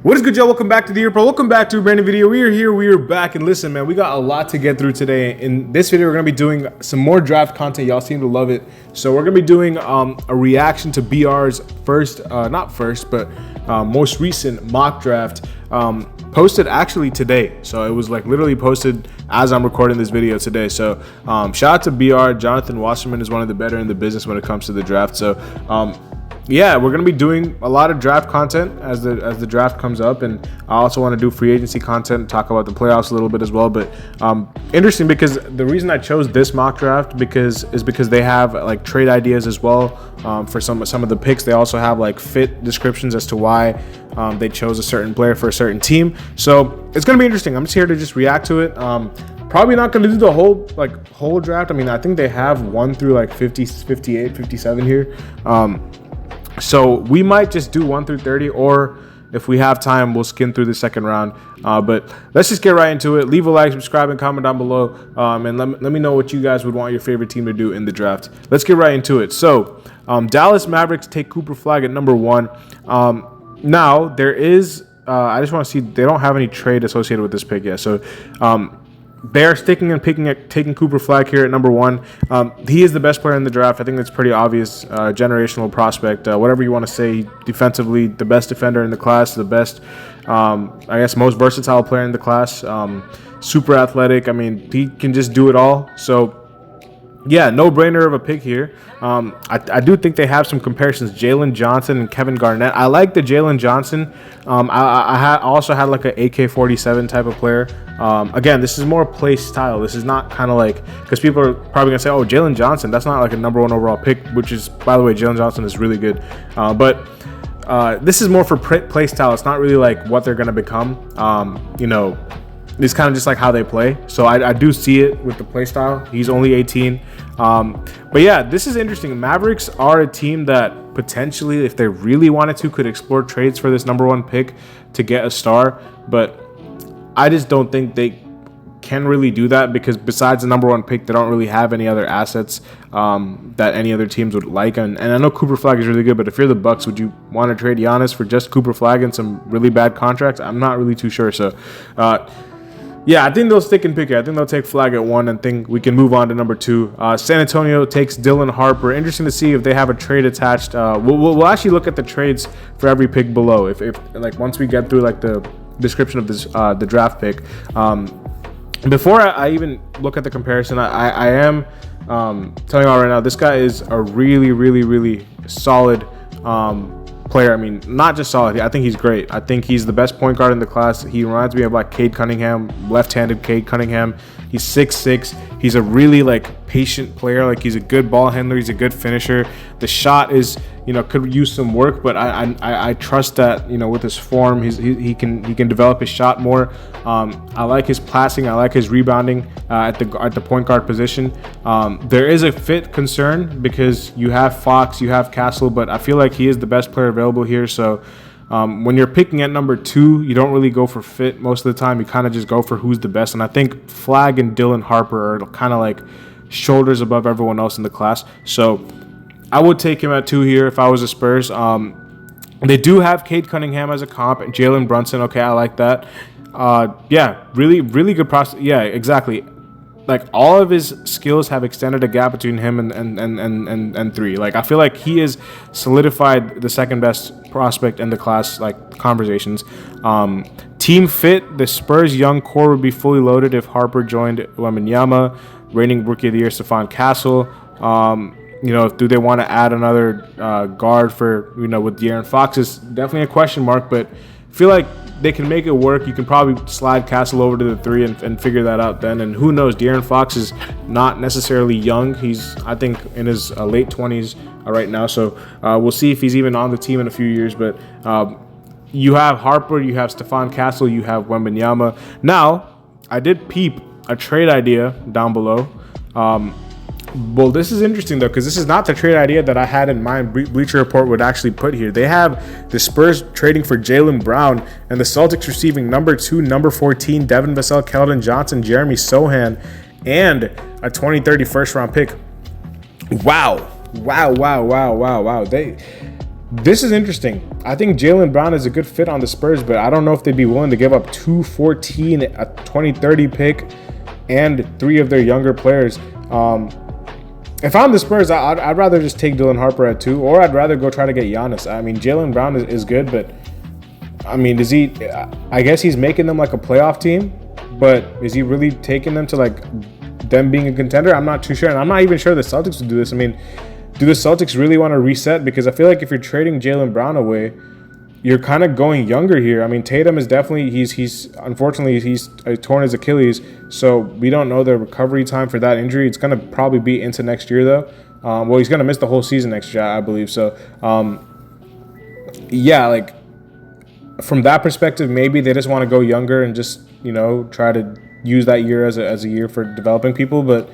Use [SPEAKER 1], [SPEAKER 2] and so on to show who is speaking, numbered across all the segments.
[SPEAKER 1] What is good, y'all? Welcome back to the Year Pro. Welcome back to a brand new video. We are here. We are back. And listen, man, we got a lot to get through today. In this video, we're going to be doing some more draft content. Y'all seem to love it. So we're going to be doing a reaction to BR's most recent mock draft, posted actually today. So it was like literally posted as I'm recording this video today. So shout out to BR. Jonathan Wasserman is one of the better in the business when it comes to the draft. So yeah, we're gonna be doing a lot of draft content as the draft comes up, and I also want to do free agency content, talk about the playoffs a little bit as well. But interesting, because the reason I chose this mock draft is because they have like trade ideas as well for some of the picks. They also have like fit descriptions as to why they chose a certain player for a certain team. So it's gonna be interesting. I'm just here to just react to it. Probably not going to do the whole draft. I mean, I think they have 1 through like 50, 58, 57 here. So we might just do 1 through 30, or if we have time, we'll skim through the second round. But let's just get right into it. Leave a like, subscribe, and comment down below. And let me know what you guys would want your favorite team to do in the draft. Let's get right into it. So Dallas Mavericks take Cooper Flagg at number 1. Now there is, I just want to see, they don't have any trade associated with this pick yet. So they are sticking and taking Cooper Flagg here at number 1. He is the best player in the draft. I think that's pretty obvious. Generational prospect, whatever you want to say. Defensively, the best defender in the class, the best, I guess, most versatile player in the class. Super athletic. I mean, he can just do it all. So yeah, no brainer of a pick here. I do think they have some comparisons. Jalen Johnson and Kevin Garnett. I like the Jalen Johnson. I also had like an AK-47 type of player. Again, this is more play style. This is not kind of like, because people are probably gonna say, oh, Jalen Johnson, that's not like a number 1 overall pick, which is, by the way, Jalen Johnson is really good. But this is more for play style. It's not really like what they're gonna become. It's kind of just like how they play. So I do see it with the play style. He's only 18. But yeah, this is interesting. Mavericks are a team that potentially, if they really wanted to, could explore trades for this number 1 pick to get a star. But I just don't think they can really do that, because besides the number 1 pick, they don't really have any other assets that any other teams would like. And I know Cooper Flagg is really good, but if you're the Bucks, would you want to trade Giannis for just Cooper Flagg and some really bad contracts? I'm not really too sure. So yeah, I think they'll stick and pick it. I think they'll take Flagg at 1 and think we can move on to number 2. San Antonio takes Dylan Harper. Interesting to see if they have a trade attached. We'll actually look at the trades for every pick below. If like once we get through like the description of this the draft pick. Before I even look at the comparison, I am telling you all right now, this guy is a really, really, really solid player. I mean, not just solid. I think he's great. I think he's the best point guard in the class. He reminds me of like Cade Cunningham, left-handed Cade Cunningham. He's 6'6". He's a really like patient player. Like, he's a good ball handler. He's a good finisher. The shot is, could use some work, but I trust that, with his form, he can develop his shot more. I like his passing. I like his rebounding at the point guard position. There is a fit concern because you have Fox, you have Castle, but I feel like he is the best player available here. So when you're picking at number 2, you don't really go for fit most of the time. You kind of just go for who's the best. And I think Flagg and Dylan Harper are kind of like shoulders above everyone else in the class. So I would take him at 2 here if I was the Spurs. They do have Cade Cunningham as a comp, and Jalen Brunson. Okay, I like that. Yeah, really, really good prospect. Yeah, exactly. Like, all of his skills have extended a gap between him and 3. Like, I feel like he is solidified the second best prospect in the class, like, conversations. Team fit, the Spurs' young core would be fully loaded if Harper joined Wembanyama, reigning Rookie of the Year Stephon Castle. Do they want to add another guard for, with De'Aaron Fox is definitely a question mark, but I feel like they can make it work. You can probably slide Castle over to the 3 and figure that out then. And who knows, De'Aaron Fox is not necessarily young. He's, I think, in his late 20s right now. So we'll see if he's even on the team in a few years. But you have Harper, you have Stephon Castle, you have Wembanyama. Now, I did peep a trade idea down below. Well, this is interesting, though, because this is not the trade idea that I had in mind Bleacher Report would actually put here. They have the Spurs trading for Jaylen Brown and the Celtics receiving number 2, number 14, Devin Vassell, Keldon Johnson, Jeremy Sohan, and a 2030 first-round pick. Wow. This is interesting. I think Jaylen Brown is a good fit on the Spurs, but I don't know if they'd be willing to give up 214, a 2030 pick, and 3 of their younger players. If I'm the Spurs, I'd rather just take Dylan Harper at 2, or I'd rather go try to get Giannis. I mean, Jaylen Brown is good, but I mean, is he? I guess he's making them like a playoff team, but is he really taking them to like them being a contender? I'm not too sure, and I'm not even sure the Celtics will do this. I mean, do the Celtics really want to reset? Because I feel like if you're trading Jaylen Brown away, you're kind of going younger here. I mean, Tatum is definitely he's unfortunately he's torn his Achilles, so we don't know the recovery time for that injury. It's gonna probably be into next year though. Well, he's gonna miss the whole season next year, I believe. So, yeah, like from that perspective, maybe they just want to go younger and just try to use that year as a year for developing people, but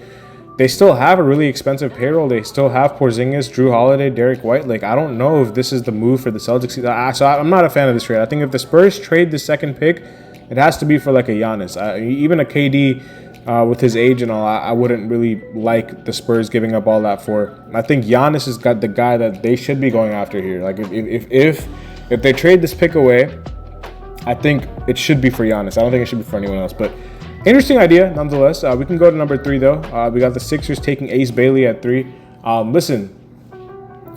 [SPEAKER 1] they still have a really expensive payroll. They still have Porzingis, Drew Holiday, Derek White. Like, I don't know if this is the move for the Celtics. So I'm not a fan of this trade. I think if the Spurs trade the second pick, it has to be for like a Giannis. Even a KD with his age and all, I wouldn't really like the Spurs giving up all that for. I think Giannis has got the guy that they should be going after here. Like, if they trade this pick away, I think it should be for Giannis. I don't think it should be for anyone else. But interesting idea, nonetheless. We can go to number 3, though. We got the Sixers taking Ace Bailey at 3. Listen,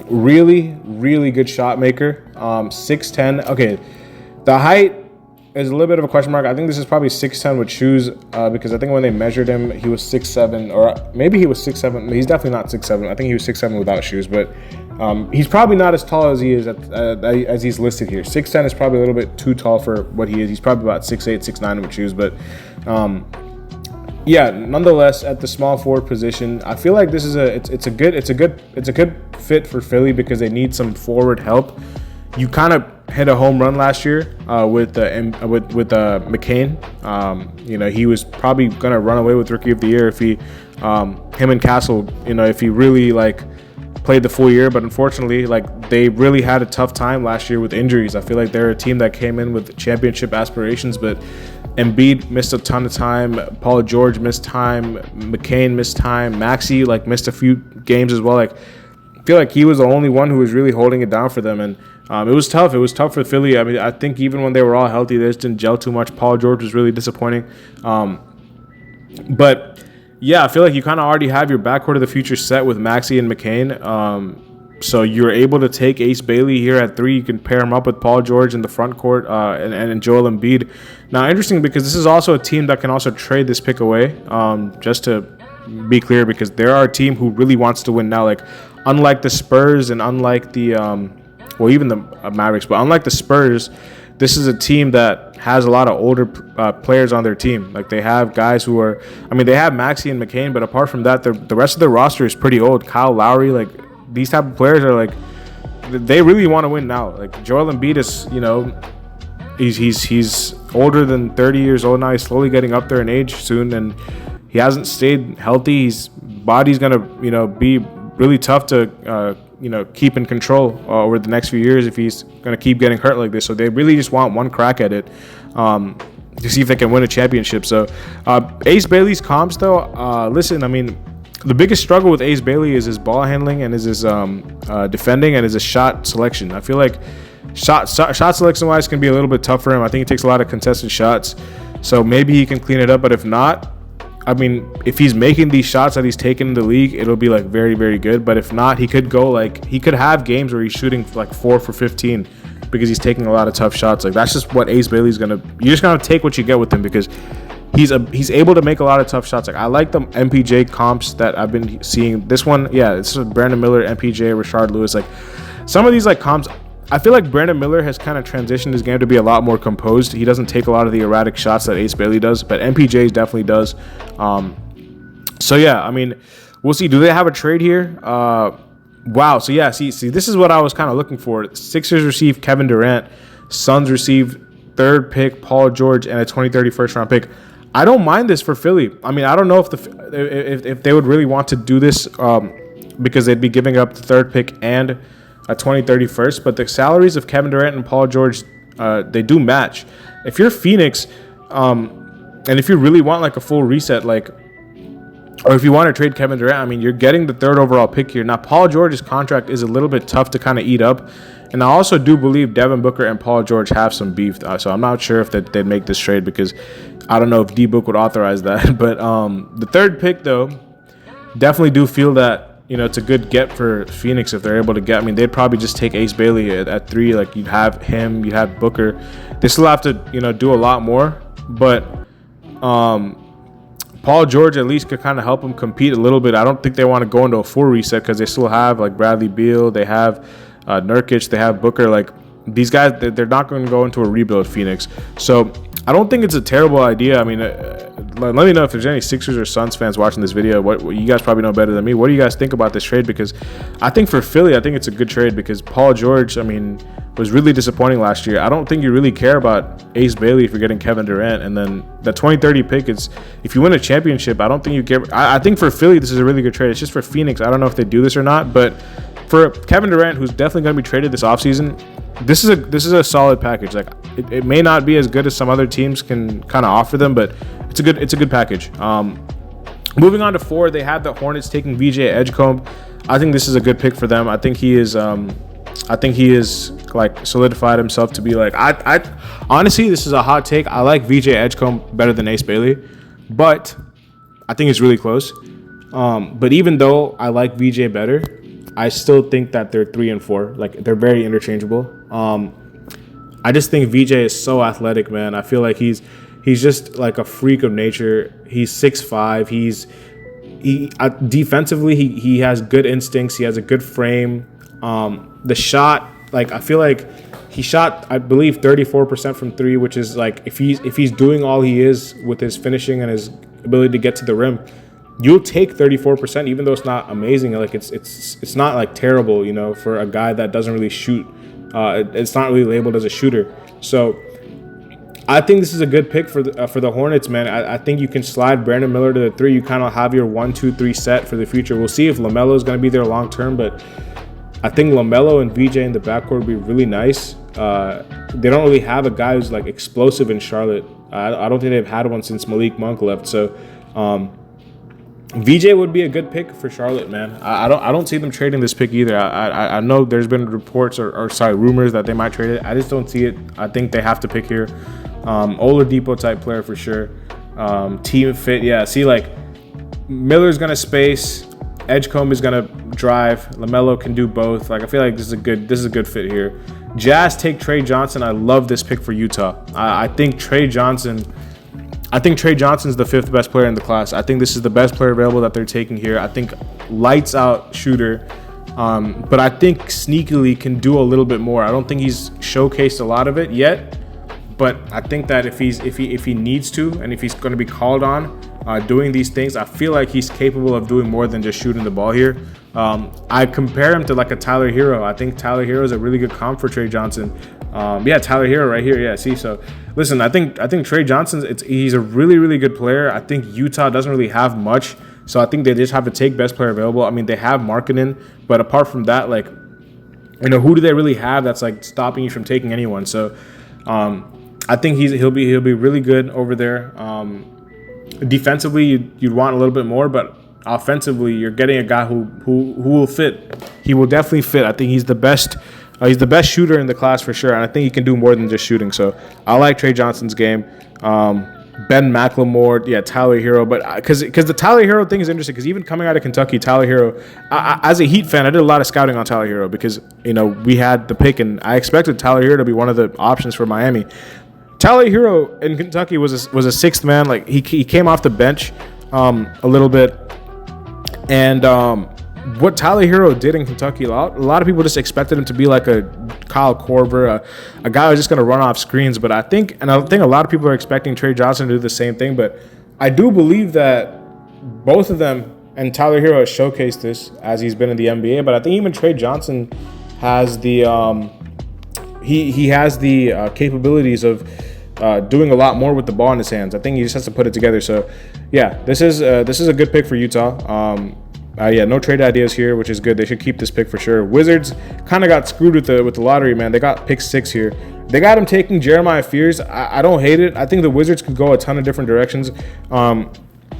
[SPEAKER 1] really, really good shot maker. 6'10". Okay, the height is a little bit of a question mark. I think this is probably 6'10" with shoes because I think when they measured him, he was 6'7", or maybe he was 6'7". He's definitely not 6'7". I think he was 6'7" without shoes, but he's probably not as tall as he is as he's listed here. 6'10" is probably a little bit too tall for what he is. He's probably about 6'8", 6'9" with shoes, but yeah, nonetheless, at the small forward position, I feel like this is it's a good fit for Philly because they need some forward help. You kind of hit a home run last year with McCain. He was probably gonna run away with Rookie of the Year if him and Castle, if he really played the full year. But unfortunately, they really had a tough time last year with injuries. I feel like they're a team that came in with championship aspirations, but Embiid missed a ton of time. Paul George missed time. McCain missed time. Maxey missed a few games as well. I feel like he was the only one who was really holding it down for them, and it was tough. It was tough for Philly. I mean, I think even when they were all healthy, they just didn't gel too much. Paul George was really disappointing. But yeah, I feel like you kind of already have your backcourt of the future set with Maxey and McCain. So you're able to take Ace Bailey here at 3. You can pair him up with Paul George in the front court and Joel Embiid. Now, interesting because this is also a team that can also trade this pick away. Just to be clear, because there are a team who really wants to win now. Unlike the Spurs and unlike the even the Mavericks, but unlike the Spurs, this is a team that has a lot of older players on their team. They have guys who are, they have Maxey and McCain, but apart from that, the rest of their roster is pretty old. Kyle Lowry, these type of players are they really want to win now. Joel Embiid is, he's older than 30 years old now. He's slowly getting up there in age soon, and he hasn't stayed healthy. His body's gonna, be really tough to keep in control over the next few years if he's going to keep getting hurt like this. So they really just want one crack at it to see if they can win a championship. So Ace Bailey's comps, though, listen, the biggest struggle with Ace Bailey is his ball handling and is his defending and is his shot selection. I feel like shot selection-wise can be a little bit tough for him. I think he takes a lot of contested shots. So maybe he can clean it up. But if not, if he's making these shots that he's taken in the league, it'll be very, very good. But if not, he could go he could have games where he's shooting 4 for 15 because he's taking a lot of tough shots. That's just what Ace Bailey's gonna. You just gotta take what you get with him because he's able to make a lot of tough shots. I like the MPJ comps that I've been seeing. This one, yeah, it's Brandon Miller, MPJ, Rashard Lewis. Some of these comps. I feel like Brandon Miller has kind of transitioned his game to be a lot more composed. He doesn't take a lot of the erratic shots that Ace Bailey does, but MPJ definitely does. So yeah, we'll see. Do they have a trade here? Wow. So yeah, see, this is what I was kind of looking for. Sixers receive Kevin Durant. Suns receive 3rd pick Paul George and a 2030 first round pick. I don't mind this for Philly. I don't know if they would really want to do this because they'd be giving up the 3rd pick and a 2030 first, but the salaries of Kevin Durant and Paul George, they do match. If you're Phoenix, and if you really want a full reset, or if you want to trade Kevin Durant, I mean, you're getting the 3rd overall pick here. Now, Paul George's contract is a little bit tough to kind of eat up. And I also do believe Devin Booker and Paul George have some beef. So I'm not sure if they'd make this trade, because I don't know if D-Book would authorize that. But the 3rd pick, though, definitely do feel that, it's a good get for Phoenix if they're able to get. I mean, they'd probably just take Ace Bailey at 3. Like, you'd have him, you'd have Booker. They still have to, do a lot more. But Paul George at least could kind of help them compete a little bit. I don't think they want to go into a full reset, because they still have, like, Bradley Beal. They have Nurkic, they have Booker. Like, these guys, they're not going to go into a rebuild, Phoenix. So I don't think it's a terrible idea. I mean, let me know if there's any Sixers or Suns fans watching this video. What you guys probably know better than me. What do you guys think about this trade? Because I think for Philly, I think it's a good trade, because Paul George, I mean, was really disappointing last year. I don't think you really care about Ace Bailey if you're getting Kevin Durant. And then the 2030 pick is, if you win a championship, I don't think you care. I think for Philly, this is a really good trade. It's just for Phoenix, I don't know if they do this or not, but for Kevin Durant, who's definitely going to be traded this offseason, this is a solid package. Like, it may not be as good as some other teams can kind of offer them, but it's a good package. Moving on to 4, they have the Hornets taking VJ Edgecombe. I think this is a good pick for them. I think he is like solidified himself to be like, I honestly, this is a hot take. I like VJ Edgecombe better than Ace Bailey, but I think it's really close. But even though I like VJ better, I still think that they're 3 and 4. Like, they're very interchangeable. I just think VJ is so athletic, man. I feel like he's just like a freak of nature. He's 6'5". Defensively, he has good instincts. He has a good frame. The shot, like, I feel like he shot, I believe, 34% from 3, which is like, if he's doing all he is with his finishing and his ability to get to the rim, you'll take 34%, even though it's not amazing. Like, it's not like terrible, for a guy that doesn't really shoot. It's not really labeled as a shooter. So I think this is a good pick for the Hornets, man. I think you can slide Brandon Miller to the 3. You kind of have your 1, 2, 3 set for the future. We'll see if LaMelo is going to be there long term, but I think LaMelo and VJ in the backcourt would be really nice. They don't really have a guy who's like explosive in Charlotte. I don't think they've had one since Malik Monk left. So VJ would be a good pick for Charlotte, man. I don't see them trading this pick either. I know there's been reports or rumors that they might trade it. I just don't see it. I think they have to pick here. Oladipo type player for sure. Team fit, yeah. See, like, Miller's gonna space, Edgecombe is gonna drive. LaMelo can do both. Like, I feel like this is a good fit here. Jazz take Trey Johnson. I love this pick for Utah. I think Trey Johnson's the 5th best player in the class. I think this is the best player available that they're taking here. I think lights out shooter, but I think sneakily can do a little bit more. I don't think he's showcased a lot of it yet, but I think that if he needs to, and if he's going to be called on doing these things, I feel like he's capable of doing more than just shooting the ball here. I compare him to like a Tyler Hero. I think Tyler Hero is a really good comp for Trey Johnson. Tyler Hero right here. Yeah, see, so listen, I think Trey Johnson, he's a really, really good player. I think Utah doesn't really have much, so I think they just have to take best player available. I mean, they have Markkanen, but apart from that, like, who do they really have that's like stopping you from taking anyone? So I think he'll be really good over there. Defensively, you'd want a little bit more, but offensively, you're getting a guy who will fit. He will definitely fit. I think he's the best. He's the best shooter in the class for sure, and I think he can do more than just shooting. So I like Trey Johnson's game. Ben McLemore, yeah, Tyler Hero, but because the Tyler Hero thing is interesting, because even coming out of Kentucky, Tyler Hero, as a Heat fan, I did a lot of scouting on Tyler Hero because we had the pick, and I expected Tyler Hero to be one of the options for Miami. Tyler Hero in Kentucky was a sixth man. Like, he came off the bench a little bit, and what Tyler Hero did in Kentucky, a lot of people just expected him to be like a Kyle Korver, a guy who's just going to run off screens. But I think a lot of people are expecting Trey Johnson to do the same thing. But I do believe that both of them, and Tyler Hero has showcased this as he's been in the NBA. But I think even Trey Johnson has the he has the capabilities of doing a lot more with the ball in his hands. I think he just has to put it together. So yeah, this is a good pick for Utah. No trade ideas here, which is good. They should keep this pick for sure. Wizards kind of got screwed with the lottery, man. They got pick 6 here. They got him taking Jeremiah Fears. I don't hate it. I think the Wizards could go a ton of different directions.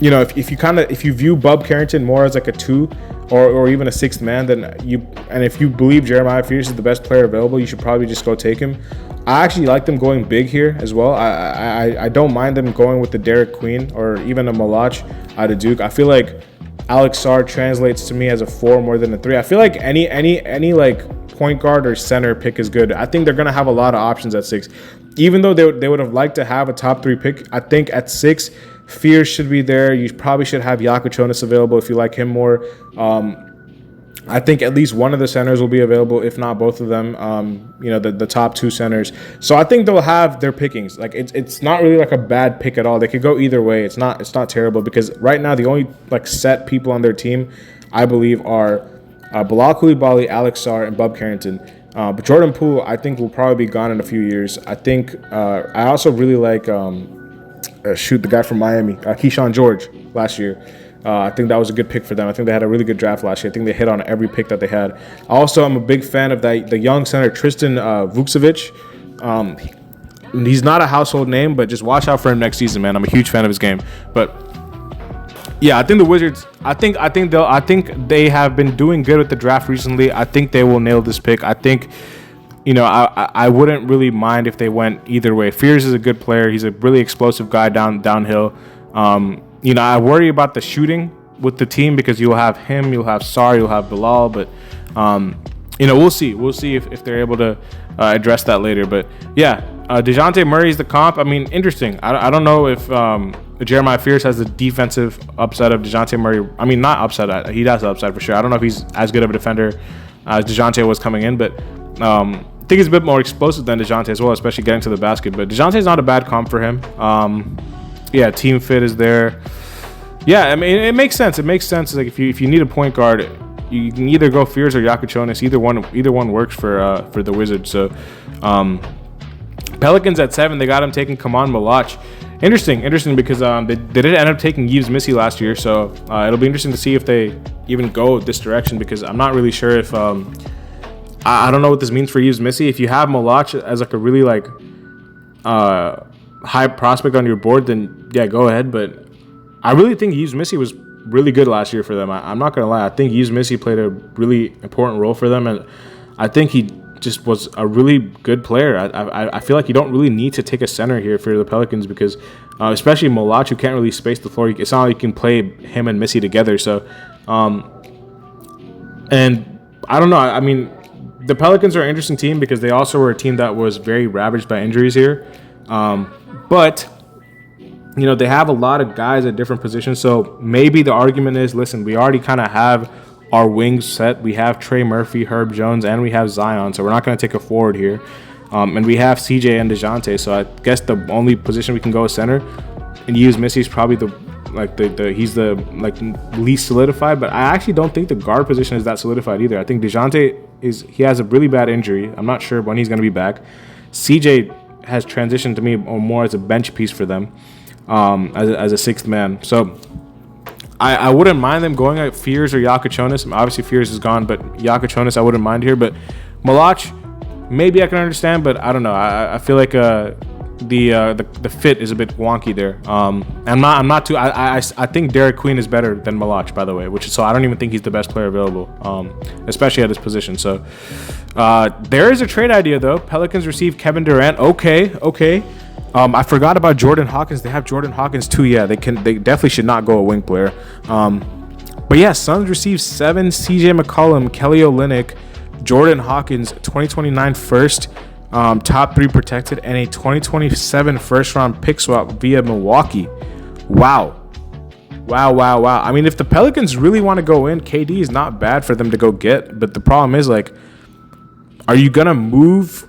[SPEAKER 1] you know, if you view Bub Carrington more as like a 2 or even a 6th man, then if you believe Jeremiah Fears is the best player available, you should probably just go take him. I actually like them going big here as well. I don't mind them going with the Derek Queen or even a Malach out of Duke. I feel like Alex Sarr translates to me as a 4 more than a 3. I feel like any like point guard or center pick is good. I think they're gonna have a lot of options at 6. Even though they would have liked to have a top 3 pick, I think at 6, Fears should be there. You probably should have Jakob Jonas available if you like him more. I think at least one of the centers will be available, if not both of them. You know, the top 2 centers. So I think they'll have their pickings. Like it's not really like a bad pick at all. They could go either way. It's not terrible because right now the only like set people on their team, I believe, are Bilal Coulibaly, Alex Sarr, and Bub Carrington. But Jordan Poole, I think, will probably be gone in a few years. I think I also really like the guy from Miami, Keyshawn George, last year. I think that was a good pick for them. I think they had a really good draft last year. I think they hit on every pick that they had. Also, I'm a big fan of the young center, Tristan Vukcevic. He's not a household name, but just watch out for him next season, man. I'm a huge fan of his game. But yeah, I think the Wizards. I think they have been doing good with the draft recently. I think they will nail this pick. I think, you know, I wouldn't really mind if they went either way. Fears is a good player. He's a really explosive guy downhill. You know, I worry about the shooting with the team because you'll have him, you'll have Sarr, you'll have Bilal, but you know, we'll see. We'll see if they're able to address that later. But yeah, DeJounte Murray is the comp. I mean, interesting. I don't know if Jeremiah Fears has the defensive upside of DeJounte Murray. I mean, not upside. He has the upside for sure. I don't know if he's as good of a defender as DeJounte was coming in, but I think he's a bit more explosive than DeJounte as well, especially getting to the basket. But DeJounte's not a bad comp for him. Yeah, team fit is there. Yeah, I mean, it makes sense. It makes sense. Like if you need a point guard, you can either go Fears or Jakob Jonas. Either one works for the Wizards. So Pelicans at 7, they got him taking Kaman Malach. Interesting because they did end up taking Yves Missi last year. So it'll be interesting to see if they even go this direction because I'm not really sure if I don't know what this means for Yves Missi. If you have Malach as like a really like high prospect on your board, then yeah, go ahead. But I really think Yves Missi was really good last year for them. I'm not gonna lie. I think Yves Missi played a really important role for them, and I think he just was a really good player. I feel like you don't really need to take a center here for the Pelicans because, especially Malach, who can't really space the floor. It's not like you can play him and Missi together. So, and I don't know. I mean, the Pelicans are an interesting team because they also were a team that was very ravaged by injuries here. But, you know, they have a lot of guys at different positions. So maybe the argument is, listen, we already kind of have our wings set. We have Trey Murphy, Herb Jones, and we have Zion. So we're not going to take a forward here. And we have CJ and DeJounte. So I guess the only position we can go is center. And Yves Missi is probably he's the least solidified. But I actually don't think the guard position is that solidified either. I think DeJounte he has a really bad injury. I'm not sure when he's going to be back. CJ has transitioned to me more as a bench piece for them, as a 6th man. So I wouldn't mind them going at Fears or Jakob Jonas. Obviously Fears is gone, but Jakob Jonas I wouldn't mind here. But Malach, maybe I can understand, but I don't know. I feel like the fit is a bit wonky there. I'm not too. I think Derek Queen is better than Malach, by the way. So I don't even think he's the best player available, especially at his position. So there is a trade idea though. Pelicans receive Kevin Durant. Okay. I forgot about Jordan Hawkins. They have Jordan Hawkins too. Yeah, they definitely should not go a wing player. But yeah, Suns receive 7 CJ McCollum, Kelly Olynyk, Jordan Hawkins, 2029 first, top 3 protected, and a 2027 first round pick swap via Milwaukee. Wow. I mean, if the Pelicans really want to go in, KD is not bad for them to go get. But the problem is, like, are you gonna move?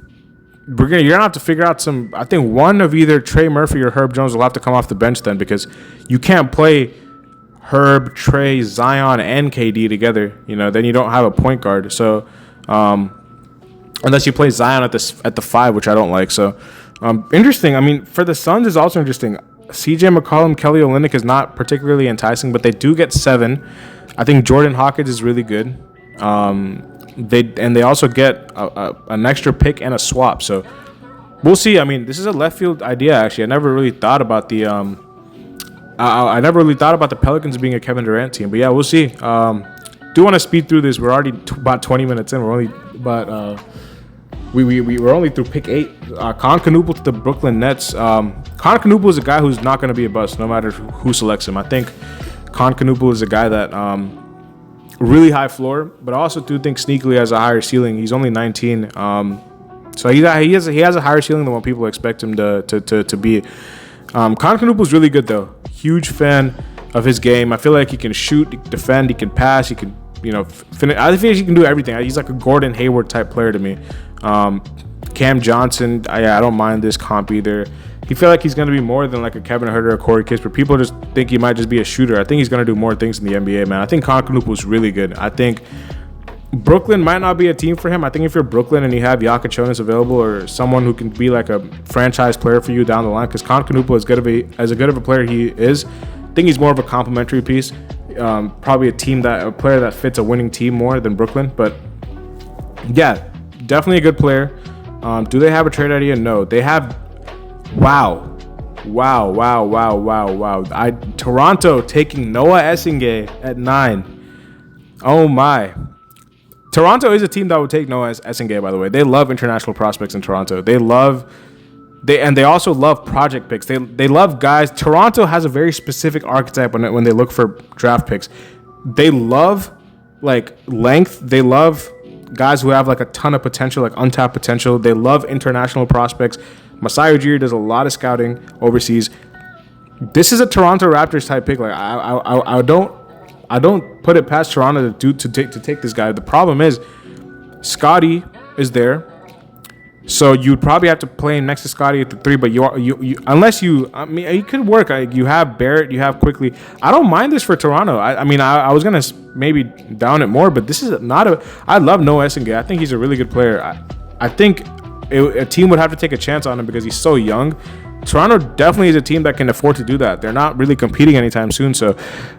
[SPEAKER 1] You're gonna have to figure out some. I think one of either Trey Murphy or Herb Jones will have to come off the bench then, because you can't play Herb, Trey, Zion, and KD together. You know, then you don't have a point guard. So unless you play Zion at the 5, which I don't like. So interesting. I mean, for the Suns is also interesting. CJ McCollum, Kelly Olynyk is not particularly enticing, but they do get 7. I think Jordan Hawkins is really good. They also get an extra pick and a swap. So we'll see. I mean, this is a left field idea, actually. I never really thought about the I never really thought about the Pelicans being a Kevin Durant team, but yeah, we'll see. Do want to speed through this. We're already about 20 minutes in. We're only about we're only through pick 8. Con Knuble to the Brooklyn Nets. Con Knuble is a guy who's not going to be a bust no matter who selects him. I think Con Knuble is a guy that really high floor, but I also do think sneakily has a higher ceiling. He's only 19, so he has a higher ceiling than what people expect him to be. Con Knuble is really good though. Huge fan of his game. I feel like he can shoot, he can defend, he can pass, he can finish. I think he can do everything. He's like a Gordon Hayward type player to me. Cam Johnson, I don't mind this comp either. He feel like he's going to be more than like a Kevin Huerter or Corey Kispert. People just think he might just be a shooter. I think he's going to do more things in the NBA, man. I think Con Knuble is really good. I think Brooklyn might not be a team for him. I think if you're Brooklyn and you have Jokic Jonas available or someone who can be like a franchise player for you down the line, because Con Knuble is as good of a player he is, I think he's more of a complementary piece. Probably a player that fits a winning team more than Brooklyn. But yeah, definitely a good player. Do they have a trade idea? No. They have. Wow. Toronto taking Noah Essengay at 9. Oh my. Toronto is a team that would take Noah Essengay, by the way. They love international prospects in Toronto. They also love project picks. They love guys. Toronto has a very specific archetype when they look for draft picks. They love like length. They love guys who have like a ton of potential, like untapped potential. They love international prospects. Masai Ujiri does a lot of scouting overseas. This is a Toronto Raptors type pick. Like I don't put it past Toronto to take this guy. The problem is Scotty is there. So you'd probably have to play him next to Scotty at the 3, but you it could work. You have Barrett, you have Quickly. I don't mind this for Toronto. I was gonna maybe down it more, but this is not I love Noah Essengay. I think he's a really good player. I think a team would have to take a chance on him because he's so young. Toronto definitely is a team that can afford to do that. They're not really competing anytime soon, so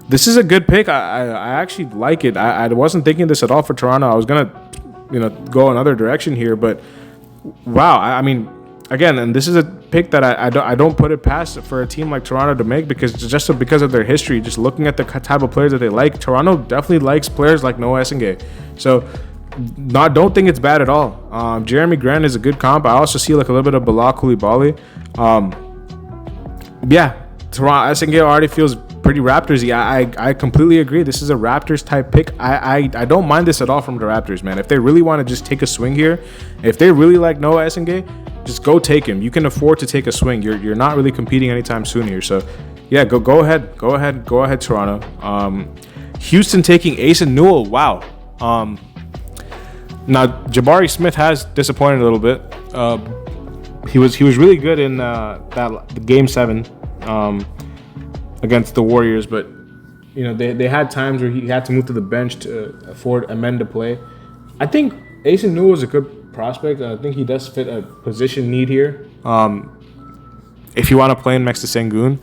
[SPEAKER 1] this is a good pick. I actually like it. I wasn't thinking this at all for Toronto. I was gonna go another direction here, but. Wow, I mean, again, and this is a pick that I don't put it past for a team like Toronto to make because of their history. Just looking at the type of players that they like, Toronto definitely likes players like Noah Essengay. So, don't think it's bad at all. Jeremy Grant is a good comp. I also see like a little bit of Bilal Coulibaly. Yeah, Toronto Essengay already feels pretty Raptors-y. I completely agree. This is a Raptors type pick. I don't mind this at all from the Raptors, man. If they really want to just take a swing here, if they really like Noah Essengay, just go take him. You can afford to take a swing. You're not really competing anytime soon here. So yeah, go ahead, Toronto. Houston taking Asa Newell. Wow. Now Jabari Smith has disappointed a little bit. He was really good in the game 7. Against the Warriors, but they had times where he had to move to the bench to afford Amen to play. I think Asa Newell is a good prospect. I think he does fit a position need here. If you want to play him next to Sengun,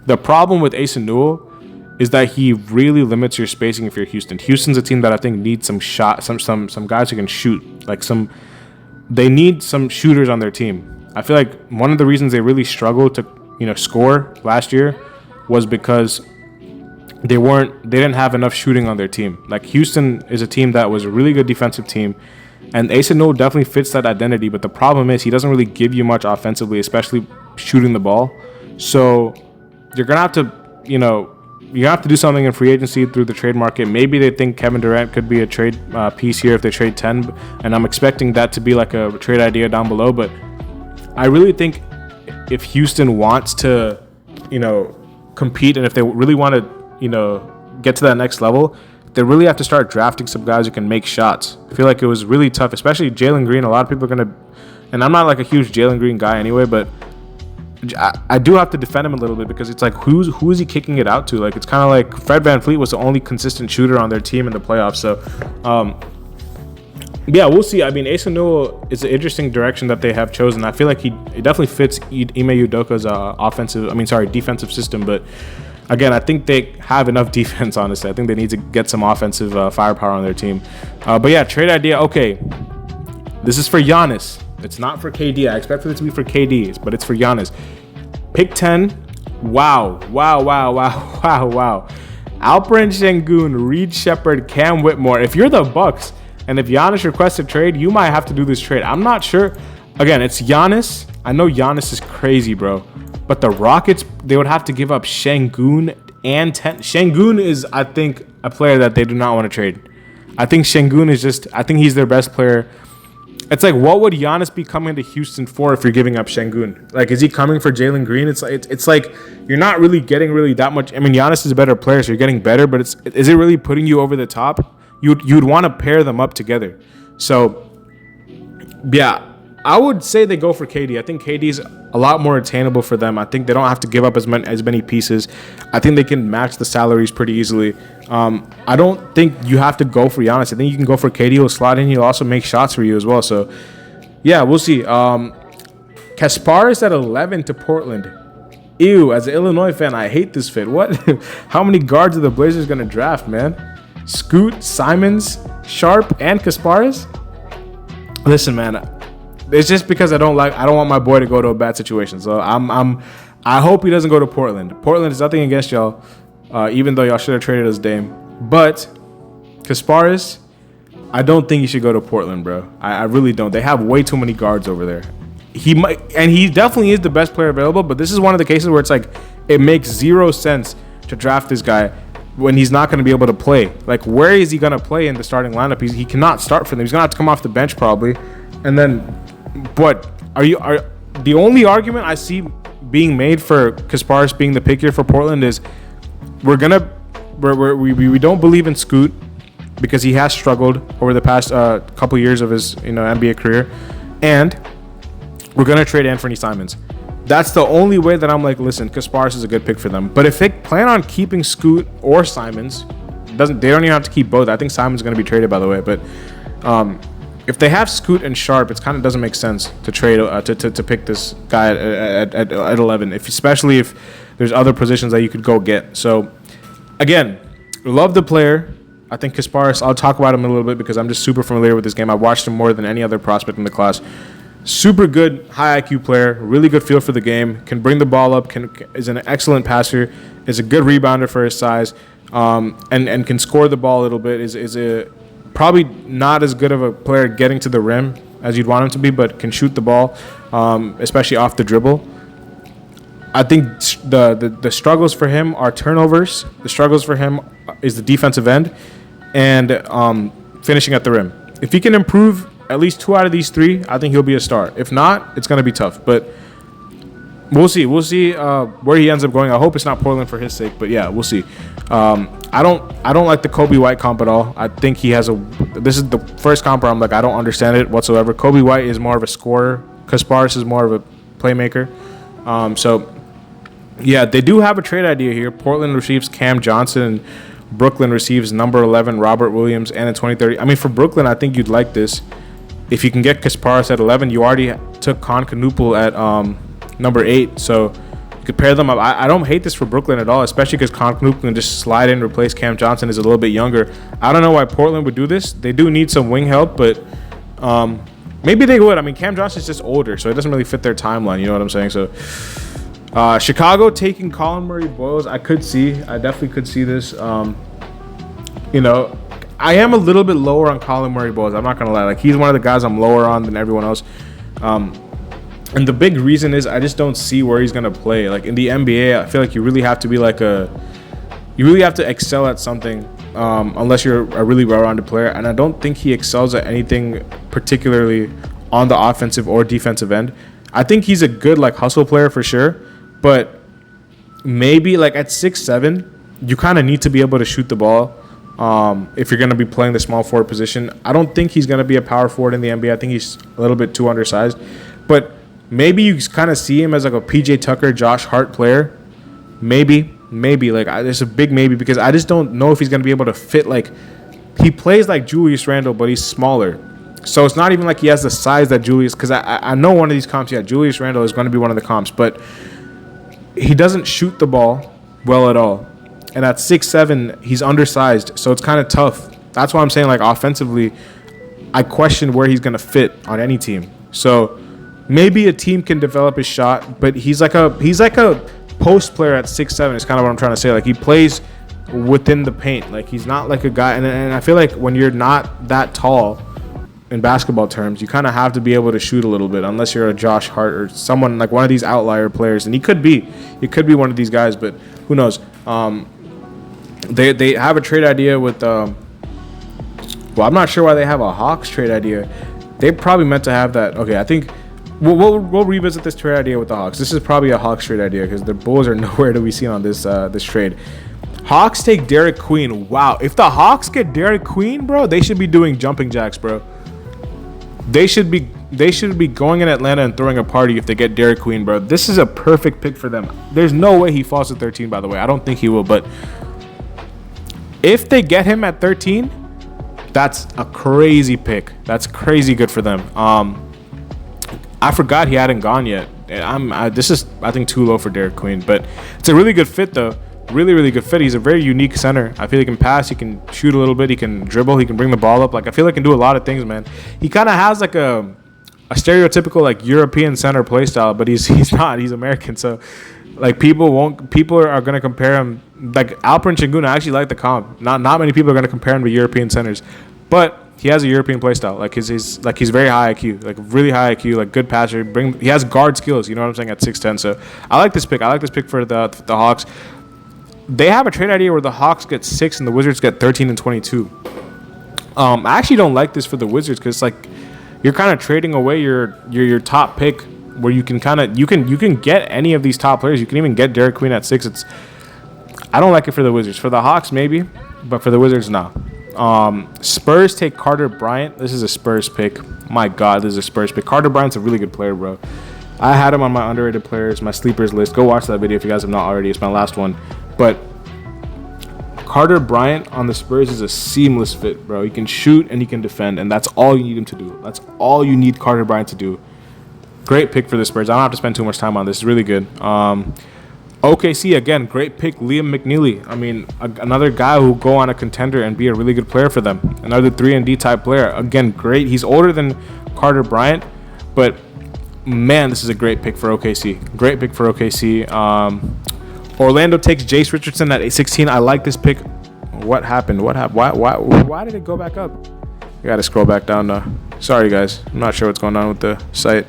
[SPEAKER 1] the problem with Asa Newell is that he really limits your spacing if you're Houston. Houston's a team that I think needs some guys who can shoot. They need some shooters on their team. I feel like one of the reasons they really struggled to score last year was because they didn't have enough shooting on their team. Like Houston is a team that was a really good defensive team, and Asa Newell definitely fits that identity. But the problem is he doesn't really give you much offensively, especially shooting the ball. So you're gonna have to, you have to do something in free agency through the trade market. Maybe they think Kevin Durant could be a trade piece here if they trade 10, and I'm expecting that to be like a trade idea down below. But I really think if Houston wants to, compete, and if they really want to, get to that next level, they really have to start drafting some guys who can make shots. I feel like it was really tough, especially Jalen Green. A lot of people are and I'm not like a huge Jalen Green guy anyway, but I do have to defend him a little bit because it's like who is he kicking it out to? Like it's kind of like Fred VanVleet was the only consistent shooter on their team in the playoffs. So, yeah, we'll see. I mean, Asa Newell is an interesting direction that they have chosen. I feel like he definitely fits Ime Udoka's defensive system. But again, I think they have enough defense, honestly. I think they need to get some offensive firepower on their team. But yeah, trade idea. Okay, this is for Giannis. It's not for KD. I expected it to be for KD, but it's for Giannis. Pick 10, Wow. Alperen Şengün, Reed Shepherd, Cam Whitmore. If you're the Bucks and if Giannis requests a trade, you might have to do this trade. I'm not sure. Again, it's Giannis. I know Giannis is crazy, bro. But the Rockets, they would have to give up Şengün and Şengün is, I think, a player that they do not want to trade. I think Şengün is just, I think he's their best player. It's like, what would Giannis be coming to Houston for if you're giving up Şengün? Like, is he coming for Jalen Green? It's like you're not really getting really that much. I mean, Giannis is a better player, so you're getting better, but is it really putting you over the top? You'd want to pair them up together. So, yeah, I would say they go for KD. I think KD is a lot more attainable for them. I think they don't have to give up as many pieces. I think they can match the salaries pretty easily. I don't think you have to go for Giannis. I think you can go for KD. He'll slot in. He'll also make shots for you as well. So, yeah, we'll see. Kasparis at 11 to Portland. Ew, as an Illinois fan, I hate this fit. What? How many guards are the Blazers going to draft, man? Scoot, Simons, Sharp, and Kasparis? Listen, man. It's just because I don't want my boy to go to a bad situation. So I hope he doesn't go to Portland. Portland is nothing against y'all, even though y'all should have traded us Dame. But Kasparis, I don't think he should go to Portland, bro. I really don't. They have way too many guards over there. He might, and he definitely is the best player available. But this is one of the cases where it's like it makes zero sense to draft this guy when he's not going to be able to play. Like, where is he going to play in the starting lineup? He cannot start for them. He's going to have to come off the bench probably, and then. But are the only argument I see being made for Kasparis being the pick here for Portland is we don't believe in Scoot because he has struggled over the past couple years of his NBA career, and we're gonna trade Anthony Simons. That's the only way that I'm like, listen, Kasparis is a good pick for them. But if they plan on keeping Scoot or Simons, they don't even have to keep both. I think Simons is gonna be traded, by the way, but. If they have Scoot and Sharp, it kind of doesn't make sense to trade to pick this guy at 11, especially if there's other positions that you could go get. So, again, love the player. I think Kasparis, I'll talk about him a little bit because I'm just super familiar with this game. I watched him more than any other prospect in the class. Super good, high IQ player, really good feel for the game, can bring the ball up, is an excellent passer, is a good rebounder for his size, and can score the ball a little bit, is a probably not as good of a player getting to the rim as you'd want him to be, but can shoot the ball, especially off the dribble. I think the struggles for him are turnovers. The struggles for him is the defensive end and finishing at the rim. If he can improve at least 2 out of these 3, I think he'll be a star. If not, it's going to be tough. But we'll see. We'll see where he ends up going. I hope it's not Portland for his sake, but yeah, we'll see. I don't like the Kobe White comp at all. I think this is the first comp where I'm like, I don't understand it whatsoever. Kobe White is more of a scorer. Kasparis is more of a playmaker. So, yeah, they do have a trade idea here. Portland receives Cam Johnson, and Brooklyn receives number 11 Robert Williams and in 2030. I mean, for Brooklyn, I think you'd like this. If you can get Kasparis at 11, you already took Concanoopel at number 8, so you could pair them up. I don't hate this for Brooklyn at all, especially because Concanoopel can just slide in and replace Cam Johnson, is a little bit younger. I don't know why Portland would do this. They do need some wing help, but maybe they would. I mean, Cam Johnson's just older, so it doesn't really fit their timeline. You know what I'm saying? So Chicago taking Colin Murray-Boyles, I definitely could see this. I am a little bit lower on Colin Murray-Boyles. I'm not going to lie. Like, he's one of the guys I'm lower on than everyone else. And the big reason is I just don't see where he's going to play. Like, in the NBA, I feel like you really have to be you really have to excel at something unless you're a really well-rounded player. And I don't think he excels at anything particularly on the offensive or defensive end. I think he's a good, hustle player for sure. But maybe, at 6'7", you kind of need to be able to shoot the ball. If you're going to be playing the small forward position. I don't think he's going to be a power forward in the NBA. I think he's a little bit too undersized. But maybe you kind of see him as a PJ Tucker, Josh Hart player. Maybe. There's a big maybe because I just don't know if he's going to be able to fit. He plays like Julius Randle, but he's smaller. So it's not even like he has the size that Julius, because I know one of these comps, Julius Randle is going to be one of the comps, but he doesn't shoot the ball well at all. And at 6'7", he's undersized, so it's kind of tough. That's why I'm saying, offensively, I question where he's going to fit on any team. So maybe a team can develop his shot, but he's like a post player at 6'7" is kind of what I'm trying to say. Like, he plays within the paint. Like, he's not like a guy, and I feel like when you're not that tall in basketball terms, you kind of have to be able to shoot a little bit, unless you're a Josh Hart or someone like one of these outlier players. And he could be one of these guys, but who knows? They have a trade idea with well, I'm not sure why they have a Hawks trade idea. They probably meant to have that. Okay, I think we'll revisit this trade idea with the Hawks. This is probably a Hawks trade idea because the Bulls are nowhere to be seen on this this trade. Hawks take Derek Queen. Wow, if the Hawks get Derek Queen, bro, they should be doing jumping jacks, bro. They should be going in Atlanta and throwing a party if they get Derek Queen, bro. This is a perfect pick for them. There's no way he falls to 13, by the way. I don't think he will, but if they get him at 13, that's a crazy pick. That's crazy good for them. I forgot he hadn't gone yet. This is, I think, too low for Derek Queen, but it's a really good fit though. Really, really good fit. He's a very unique center. I feel he can pass, he can shoot a little bit, he can dribble, he can bring the ball up. Like, I feel like he can do a lot of things, man. He kind of has like a stereotypical like European center play style, but he's not. He's American, so like people are gonna compare him. Like Alperen Sengun, I actually like the comp. Not many people are gonna compare him to European centers, but he has a European play style. Like he's very high IQ, like really high IQ, like good passer. He has guard skills. You know what I'm saying? At 6'10", so I like this pick. I like this pick for the Hawks. They have a trade idea where the Hawks get 6 and the Wizards get 13 and 22. I actually don't like this for the Wizards because like you're kind of trading away your top pick, where you can get any of these top players. You can even get Derek Queen at 6. I don't like it for the Wizards. For the Hawks maybe, but for the Wizards no. Spurs take Carter Bryant. This is a Spurs pick. My God, this is a Spurs pick. Carter Bryant's a really good player, bro. I had him on my underrated players, my sleepers list. Go watch that video if you guys have not already. It's my last one. But Carter Bryant on the Spurs is a seamless fit, bro. He can shoot and he can defend, and that's all you need him to do. That's all you need Carter Bryant to do. Great pick for the Spurs. I don't have to spend too much time on this. It's really good. OKC, again, great pick. Liam McNeely. I mean, another guy who will go on a contender and be a really good player for them. Another 3-and-D type player. Again, great. He's older than Carter Bryant, but man, this is a great pick for OKC. Great pick for OKC. Orlando takes Jace Richardson at 16. I like this pick. What happened? Why did it go back up? You got to scroll back down now. Sorry, guys. I'm not sure what's going on with the site.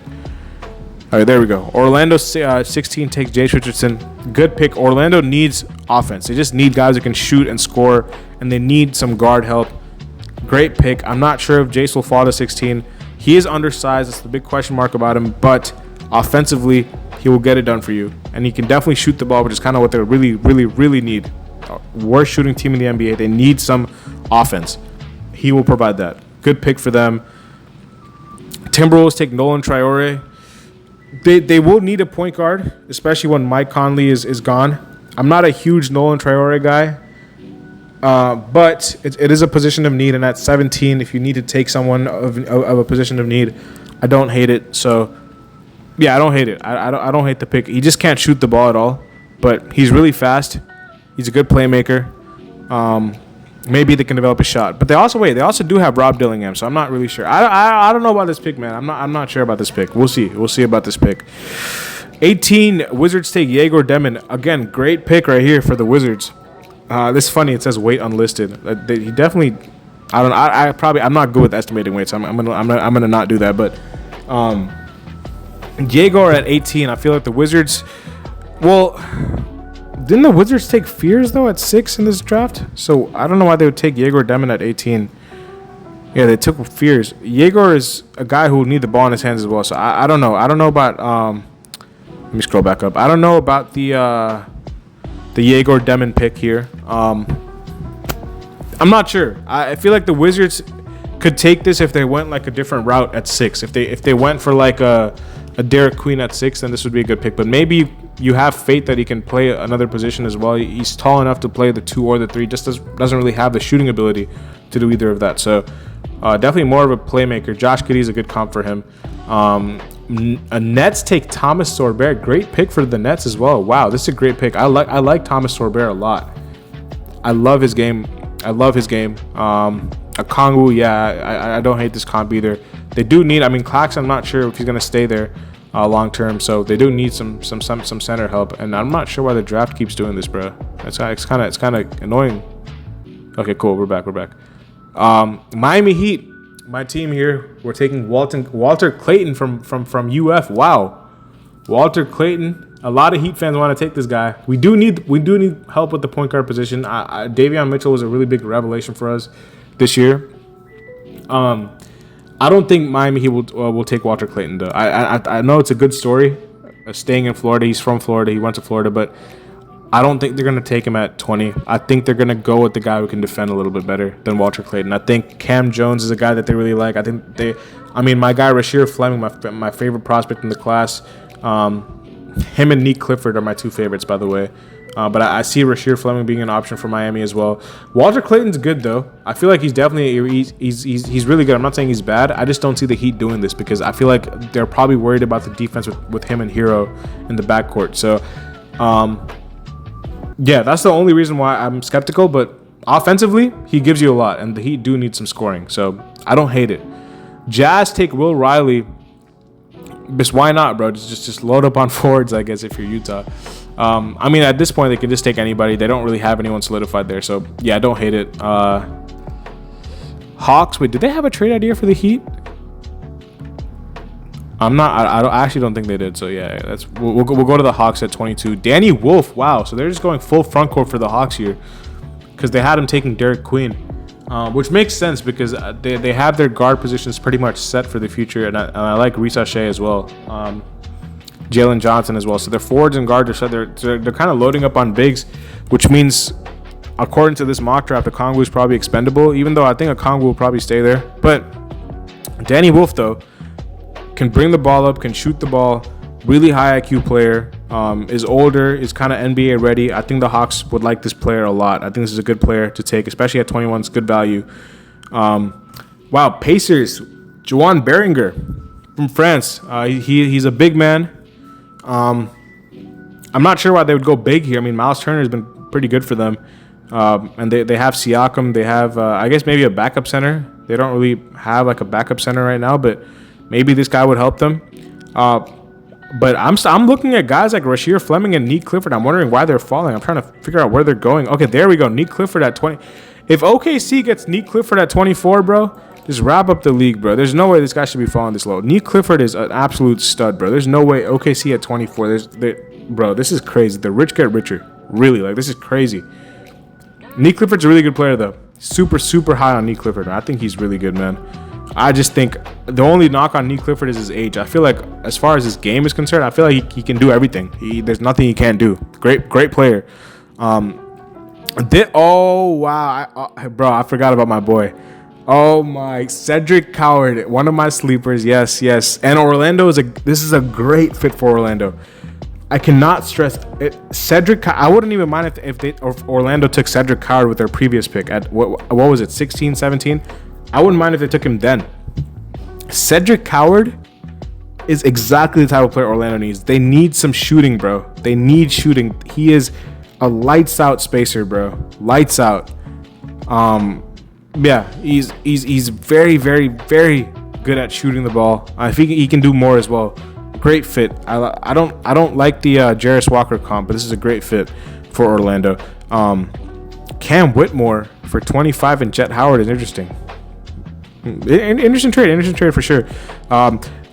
[SPEAKER 1] All right, there we go. Orlando 16 takes Jace Richardson. Good pick. Orlando needs offense. They just need guys who can shoot and score, and they need some guard help. Great pick. I'm not sure if Jace will fall to 16. He is undersized. That's the big question mark about him, but offensively, he will get it done for you. And he can definitely shoot the ball, which is kind of what they really, really, really need. Worst shooting team in the NBA. They need some offense. He will provide that. Good pick for them. Timberwolves take Nolan Traore. They will need a point guard, especially when Mike Conley is gone. I'm not a huge Nolan Traore guy, but it is a position of need. And at 17, if you need to take someone of a position of need, I don't hate it. So, yeah, I don't hate it. I don't hate the pick. He just can't shoot the ball at all, but he's really fast. He's a good playmaker. Maybe they can develop a shot, but they also do have Rob Dillingham, so I'm not really sure. I don't know about this pick, man. I'm not sure about this pick. We'll see about this pick. 18 Wizards take Yegor Demon. Again, great pick right here for the Wizards. This is funny. It says weight unlisted. He definitely. I'm not good with estimating weights. I'm gonna not do that. But Yegor at 18. I feel like the Wizards. Well. Didn't the Wizards take Fears, though, at 6 in this draft? So I don't know why they would take Yegor Demon at 18. Yeah, they took Fears. Yegor is a guy who will need the ball in his hands as well. So I don't know. I don't know about... let me scroll back up. I don't know about the Yegor Demon pick here. I'm not sure. I feel like the Wizards could take this if they went like a different route at 6. If they went for like a Derek Queen at 6, then this would be a good pick. But maybe you have faith that he can play another position as well. He's tall enough to play the 2 or the 3. Just doesn't really have the shooting ability to do either of that. So definitely more of a playmaker. Josh Giddey is a good comp for him. Nets take Thomas Sorber. Great pick for the Nets as well. Wow, this is a great pick. I like Thomas Sorber a lot. I love his game. Okongwu, yeah, I don't hate this comp either. They do need. Clax, I'm not sure if he's gonna stay there. long term. So they do need some center help, and I'm not sure why the draft keeps doing this, bro. It's kind of annoying. Okay, cool. We're back. Miami Heat, my team here. We're taking Walter Clayton from UF. Wow, Walter Clayton. A lot of Heat fans want to take this guy. We do need help with the point guard position. Davion Mitchell was a really big revelation for us this year. I don't think Miami Heat will take Walter Clayton though. I know it's a good story, staying in Florida. He's from Florida. He went to Florida, but I don't think they're gonna take him at 20. I think they're gonna go with the guy who can defend a little bit better than Walter Clayton. I think Cam Jones is a guy that they really like. My guy Rasheer Fleming, my favorite prospect in the class. Him and Nick Clifford are my two favorites, by the way. But I see Rasheer Fleming being an option for Miami as well. Walter Clayton's good though. I feel like he's definitely he's really good. I'm not saying he's bad. I just don't see the Heat doing this because I feel like they're probably worried about the defense with him and Hero in the backcourt. So, yeah, that's the only reason why I'm skeptical. But offensively, he gives you a lot, and the Heat do need some scoring. So I don't hate it. Jazz take Will Riley. Just why not, bro? Just load up on forwards, I guess, if you're Utah. At this point, they can just take anybody. They don't really have anyone solidified there. So, yeah, I don't hate it. Hawks, wait, did they have a trade idea for the Heat? I actually don't think they did. So, yeah, we'll go to the Hawks at 22. Danny Wolf, wow. So, they're just going full front court for the Hawks here because they had him taking Derek Queen, which makes sense because they have their guard positions pretty much set for the future. And I like Risa Shea as well. Jalen Johnson as well. So their forwards and guards are set. They're kind of loading up on bigs, which means, according to this mock draft, Okongwu is probably expendable, even though I think Okongwu will probably stay there. But Danny Wolf, though, can bring the ball up, can shoot the ball, really high IQ player, is older, is kind of NBA ready. I think the Hawks would like this player a lot. I think this is a good player to take, especially at 21. It's good value. Wow, Pacers, Juwan Beringer from France. He's a big man. I'm not sure why they would go big here. I mean, Miles Turner has been pretty good for them. And they have Siakam. They have, I guess, maybe a backup center. They don't really have like a backup center right now, but maybe this guy would help them. But I'm looking at guys like Rasheer Fleming and Nick Clifford. I'm wondering why they're falling. I'm trying to figure out where they're going. Okay, there we go. Nick Clifford at 20. If OKC gets Nick Clifford at 24, bro, just wrap up the league, bro. There's no way this guy should be falling this low. Nick Clifford is an absolute stud, bro. There's no way OKC at 24. Bro, this is crazy. The rich get richer. Really, like, this is crazy. Nick Clifford's a really good player, though. Super, super high on Nick Clifford. I think he's really good, man. I just think the only knock on Nick Clifford is his age. I feel like as far as his game is concerned, I feel like he can do everything. There's nothing he can't do. Great player. Oh, wow. Bro, I forgot about my boy. Oh, my. Cedric Coward, one of my sleepers. Yes. And Orlando this is a great fit for Orlando. I cannot stress it. Cedric, I wouldn't even mind if Orlando took Cedric Coward with their previous pick at what was it, 16, 17? I wouldn't mind if they took him then. Cedric Coward is exactly the type of player Orlando needs. They need some shooting, bro. They need shooting. He is a lights out spacer, bro. Lights out. Yeah, he's very, very, very good at shooting the ball. I think he can do more as well. Great fit. I don't like the Jarris Walker comp, but this is a great fit for Orlando. Cam Whitmore for 25 and Jet Howard is interesting. Interesting trade for sure.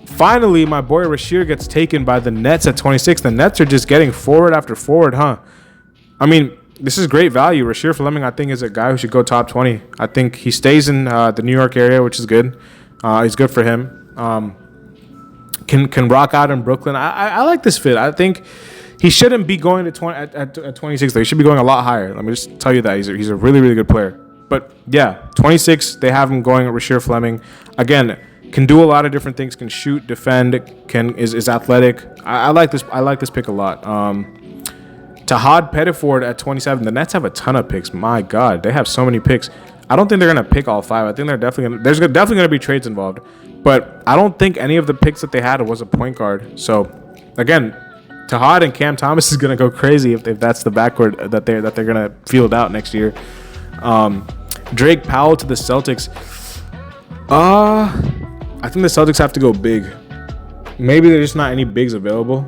[SPEAKER 1] Finally, my boy Rasheer gets taken by the Nets at 26. The Nets are just getting forward after forward, huh? I mean, this is great value. Rasheer Fleming, I think, is a guy who should go top 20. I think he stays in the New York area, which is good. It's good for him. Can rock out in Brooklyn. I like this fit. I think he shouldn't be going to 20 at 26. Though. He should be going a lot higher. Let me just tell you that he's a really, really good player. But yeah, 26. They have him going at Rasheer Fleming. Again, can do a lot of different things. Can shoot, defend. Is athletic. I like this. I like this pick a lot. Tahad Pettiford at 27. The Nets have a ton of picks. My God, they have so many picks. I don't think they're gonna pick all 5. I think there's definitely gonna be trades involved. But I don't think any of the picks that they had was a point guard. So again, Tahad and Cam Thomas is gonna go crazy if that's the backcourt that they're gonna field out next year. Drake Powell to the Celtics. I think the Celtics have to go big. maybe there's just not any bigs available.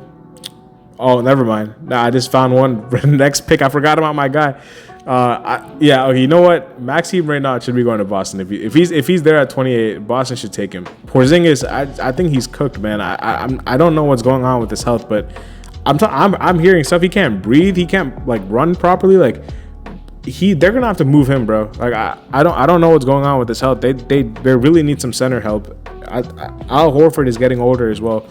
[SPEAKER 1] Oh, never mind. Nah, I just found one. Next pick, I forgot about my guy. Okay, you know what? Maxime Reynaud should be going to Boston. If he's there at 28, Boston should take him. Porzingis, I think he's cooked, man. I don't know what's going on with his health, but I'm hearing stuff. He can't breathe. He can't like run properly. Like they're gonna have to move him, bro. Like I don't know what's going on with his health. They really need some center help. Al Horford is getting older as well.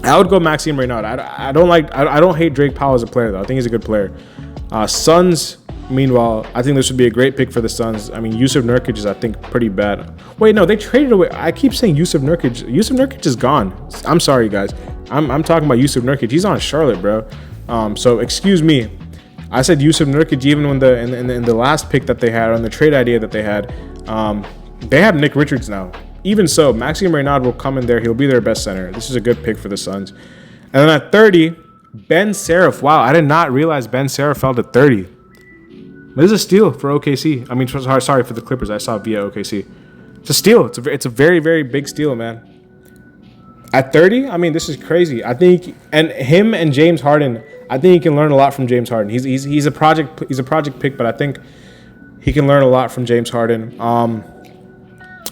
[SPEAKER 1] I would go Maxime Reynaud. I don't hate Drake Powell as a player though. I think he's a good player. Suns, meanwhile, I think this would be a great pick for the Suns. I mean, Yusuf Nurkic is, I think, pretty bad. Wait, no, they traded away. I keep saying Yusuf Nurkic. Yusuf Nurkic is gone. I'm sorry, guys. I'm talking about Yusuf Nurkic. He's on Charlotte, bro. So excuse me. I said Yusuf Nurkic even when in the last pick that they had, on the trade idea that they had. They have Nick Richards now. Even so, Maxime Reynaud will come in there. He'll be their best center. This is a good pick for the Suns. And then at 30, Ben Seraph. Wow, I did not realize Ben Seraph fell to 30. This is a steal for OKC. I mean, sorry for the Clippers. I saw via OKC. It's a steal. It's a very, very big steal, man. At 30, I mean, this is crazy. I think, and him and James Harden, I think he can learn a lot from James Harden. He's a project pick, but I think he can learn a lot from James Harden.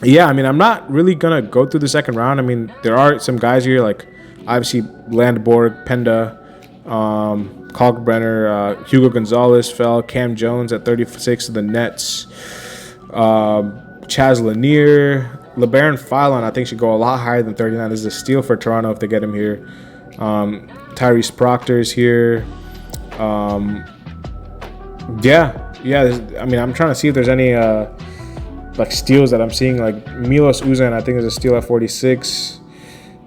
[SPEAKER 1] Yeah, I mean, I'm not really gonna go through the second round. I mean, there are some guys here like obviously Landborg, Penda, Kalkbrenner, Hugo Gonzalez fell, Cam Jones at 36 of the Nets, Chaz Lanier, LeBaron Philon I think should go a lot higher than 39. This is a steal for Toronto if they get him here. Tyrese Proctor's here. I mean, I'm trying to see if there's any like steals that I'm seeing. Like Milos Uzan I think is a steal at 46.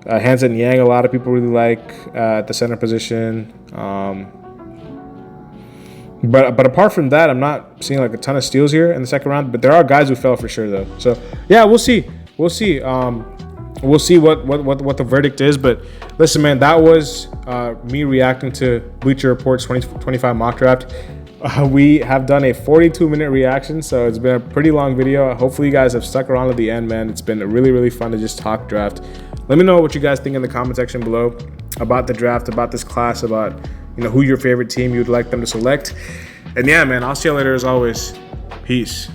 [SPEAKER 1] Hansen Yang, a lot of people really like at the center position. But apart from that, I'm not seeing like a ton of steals here in the second round. But there are guys who fell for sure though. So yeah, we'll see. We'll see what the verdict is. But listen, man, that was me reacting to Bleacher Report's 2025 mock draft. We have done a 42-minute reaction, so it's been a pretty long video. Hopefully you guys have stuck around to the end, man. It's been really, really fun to just talk draft. Let me know what you guys think in the comment section below about the draft, about this class, about who your favorite team you'd like them to select. And yeah, man, I'll see you later as always. Peace.